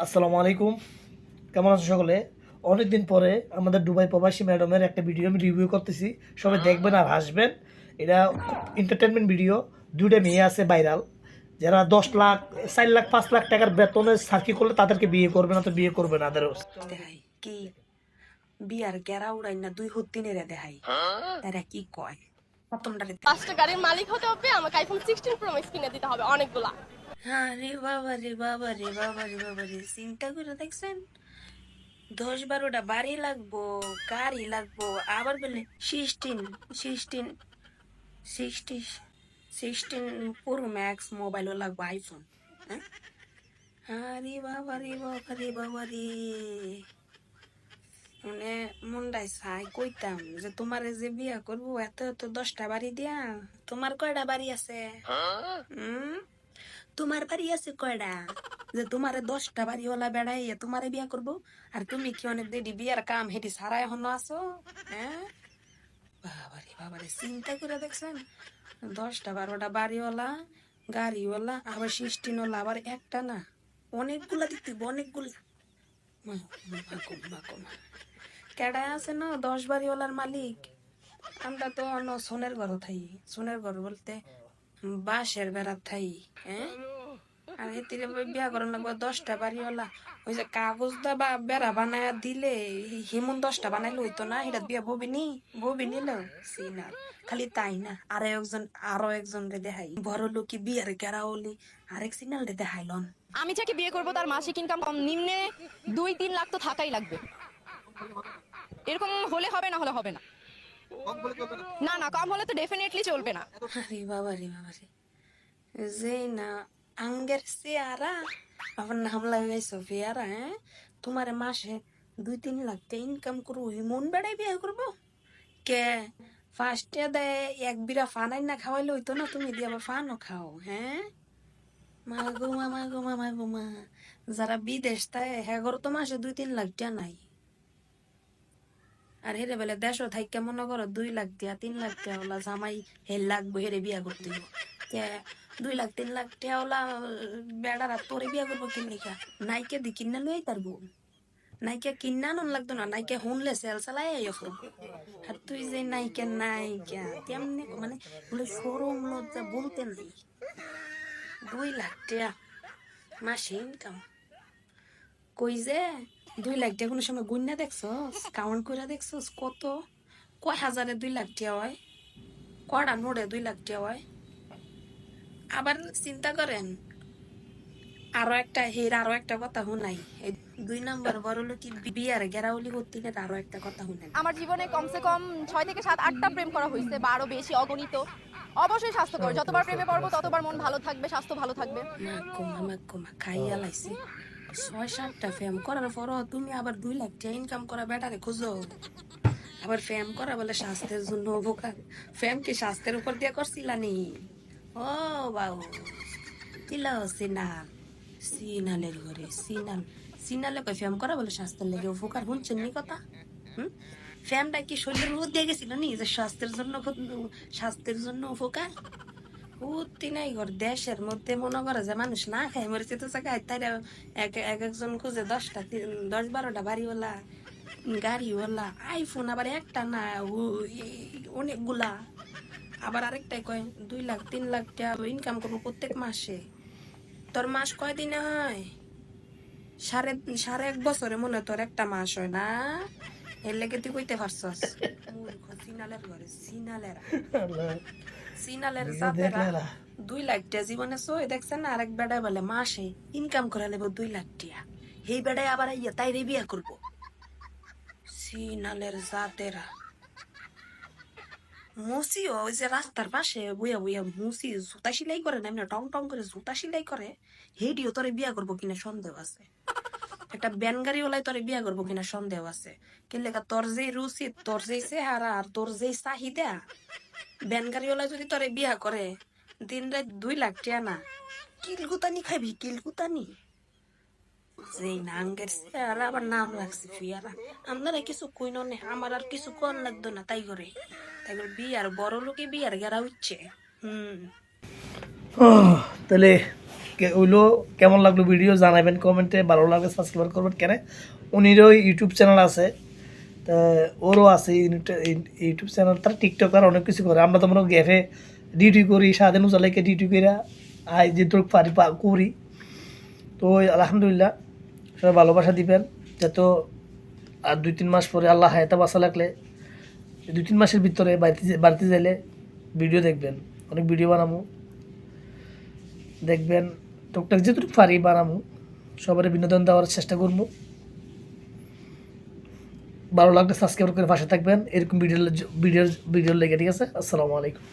আসসালামু আলাইকুম। কেমন আছো সকলে? অনেকদিন পরে আমাদের দুবাই প্রবাসী ম্যাডামের একটা ভিডিও আমি রিভিউ করতেছি। সবাই দেখবেন আর হাসবেন। এটা খুব এন্টারটেনমেন্ট ভিডিও। ২ টা মেয়ে আছে ভাইরাল। যারা ১০ লাখ, ৪ লাখ, ৫ লাখ টাকার বেতনে চাকরি করলে তাদেরকে বিয়ে করবে না তো বিয়ে করবে না আদারস। দেখাই কি বিয়ার গেরা উড়াই না দুই হত্তিনেরে দেখাই তারা কি কয় প্রথমটারে ৫টা গাড়ির মালিক হতে হবে, আমাকে আইফোন 16 প্রো ম্যাক্স কিনে দিতে হবে অনেকগুলা। হ্যাঁ রে বাবা রে বাবা রে বাবা রে বাবা রে চিন্তা করে দেখছেন ১০-১২টা বাড়ি লাগবো গাড়ি লাগবো আবার বলে 16 পুরো ম্যাক্স মোবাইলও লাগবো আইফোন। হ্যাঁ আরে বাবা রে বাবা রে বাবা রে মানে মুন্ডাই চাই কইতাম যে তোমারে যে বিয়া করবো এত এত 10টা বাড়ি দিয়া তোমার কয়টা বাড়ি আছে? তোমার বাড়ি আছে কয়টা যে তোমারে 10টা বাড়িওয়ালা বেড়াইয়া তোমারে বিয়া করবো? আর তুমি কি অনেক দেরি বিয়ার কাম হেঁটে সারা এখনো আছো? হ্যাঁ বাবারে বাবারে চিন্তা করে দেখছেন 10টা 12টা বাড়িওয়ালা গাড়িওয়ালা আবার 16 আবার একটা না অনেকগুলা দিতে অনেকগুলা মা মা মা মা কেডা আছে না 10 বাড়িওয়ালার মালিক। আমরা তো অন্য সোনের ঘর থাই সোনের ঘর বলতে বাঁশের বেড়া থাই। হ্যাঁ আর এতে বিয়া করেন লাগবে 10টা বাড়িওয়ালা ওই যে কাগজ দা বা বেড়া বানায় দিলে হিমন 10টা বানাইলে হইতো না এটা বিয়া ববি নিল সিনা খালি তাই না আরো একজন রে দেখাই বড় লোকি বিয়ার গেরাওলি আরেক সিনাল রে দেখাইলন। আমি যাকে বিয়ে করবো তার মাসিক ইনকাম কম নিম্নে 2-3 লাখ তো থাকাই লাগবে। এরকম হলে হবে, না হলে হবে না। না না, কম হলে তো ডেফিনেটলি চলবে না। আরে বাবা রে যে না আঙ্গের চেয়ারা আমার নাম লাগাইছো পেয়ারা। হ্যাঁ তোমার মাসে 2-3 লাখ ইনকাম করবো মন বেড়াই বিয়ে করবো কে? ফার্স্টে দেয় এক বিরা ফানাই না খাওয়াইলে হইতো না তুমি দিয়ে আবার ফানও খাও। হ্যাঁ মা গো মা মা গো মা মা গো মা যারা বিদেশ তাই হ্যাঁ তো মাসে 2-3 লাখ নাই। আর হেরে বেলে দেশও থাইকা মনে করো 2 লাখ দিয়া 3 লাখ টিয়া ওলা জামাই হের লাগবো হেরে বিয়া করতে হইব। 2 লাখ 3 লাখ টিয়া ওলা বেড়ারা তোরে বিয়া করবো কিনলিকা নাইকে দি কিনা লই পারবো নাইকে কিনা নন লাগতো না নাইকে হুনলে সেল চালাই আর তুই যে নাইকা তেমনি মানে বলে সরম লজ্জা বলতে নাই 2 লাখ টিয়া মাসে ইনকাম কই যে 2 লাখ টিয়া কোনো সময় গুন্না দেখছস কাউন্ট করে দেখছস কয় হাজারে 2 লাখ টিয়া হয় কয়টা নোটে 2 লাখ টিয়া হয়? আবার চিন্তা করেন আরো একটা কথা শুনাই এই 2 নম্বর বড় লোকি বিয়ার গেরাউলি করতে আরো একটা কথা শুনেন। আমার জীবনে কমসে কম 6 থেকে 7-8টা প্রেম করা হয়েছে বা আরো বেশি অগণিত। অবশ্যই স্বাস্থ্যকর, যতবার প্রেমে পড়বো ততবার মন ভালো থাকবে, স্বাস্থ্য ভালো থাকবে। মা খাইয়া লাইছে 6-7টা ফেম করার পরও তুমি আবার 2 লাখ টাকা ইনকাম করা বেটারে খুঁজো। আবার ফ্যাম করা বলে স্বাস্থ্যের জন্য উপকার। ফ্যাম কি স্বাস্থ্যের উপর দিয়ে করছিলানি? ও বাবু দিল সিনালের ঘরে সিনালে কই ফ্যাম করা বলে স্বাস্থ্যের লেগে উপকার শুনছেন নি কথা? ফ্যামটা কি শরীরের উপর দিয়ে গেছিল নি যে স্বাস্থ্যের জন্য উপকার? উত্তি নাই ঘর দেশের মধ্যে মনে করে যে মানুষ না খায় মরেছে তো চাকায় তাই একজন খুঁজে 10-12টা বাড়িওয়ালা গাড়িওয়ালা আইফোন আবার একটা না অনেকগুলা আবার আরেকটাই কয় 2 লাখ 3 লাখ টাকা ইনকাম করবো প্রত্যেক মাসে। তোর মাস কয়দিনে হয়? সাড়ে 1 বছরে মনে তোর একটা মাস হয় না এর লেগে তুই কইতে পারছস মূর্খ সিনালের ঘরে সিনালের জাতেরা 2 লাখ টাকা জীবনে সই দেখছেন না আরেক বেড়ায় বলে মাসে ইনকাম করে নেবো 2 লাখ টাকা এই বেড়ায় আবার ইয়া তাই রে বিয়া করবো সিনালের জাতেরা। মুসি ওই যে রাস্তার পাশে বইয়া মুসি জুতা সেলাই করে না এমনি টং টং করে জুতা সেলাই করে হেডিও তোরে বিয়া করবো কিনা সন্দেহ আছে। একটা ব্যান গাড়িওয়ালাই তোরে বিয়া করবো কিনা সন্দেহ আছে। কিন্তু তোর যে রুচি তোর যে চেহারা আর তোর যে চাহিদা ব্যান গাড়িওয়ালা যদি তোরে বিয়া করে দিন রাত 2 লাখ টাকা না কিলকুতানি খাবি কিলকুতানি যেই নাঙ্গের চেহারা আবার নাম রাখছে ফিয়ারা। আপনারা কিছু কইন নে আমার আর কিছু কন লাগতো না তাই করে বিয়ার বড় লোকে বিয়ার গেরা উঠছে। তাহলে হইলো কেমন লাগলো ভিডিও জানাবেন কমেন্টে, ভালো লাগলে সাবস্ক্রাইব করবেন। কেন উনিরও ইউটিউব চ্যানেল আছে, তা ওরও আছে ইউটিউব চ্যানেল, তার টিকটকার অনেক কিছু করে। আমরা তো মনে গ্যাফে ডিউটি করি, সারাদিন উজালাইকে ডিউটি করে আই যেটুকু পারি করি। তো আলহামদুলিল্লাহ সবাই ভালোবাসা দিবেন, যাতে আর 2-3 মাস পরে আল্লাহ হায়াতে বাঁচা লাগলে 2-3 মাসের ভিতরে বাড়িতে যাইলে ভিডিও দেখবেন, অনেক ভিডিও বানাবো, দেখবেন টুকটাক যেটুকু পারি বানাবো, সবার বিনোদন দেওয়ার চেষ্টা করবো। ভালো লাগলে সাবস্ক্রাইব করে পাশে থাকবেন এরকম ভিডিও লেগে। ঠিক আছে, আসসালামু আলাইকুম।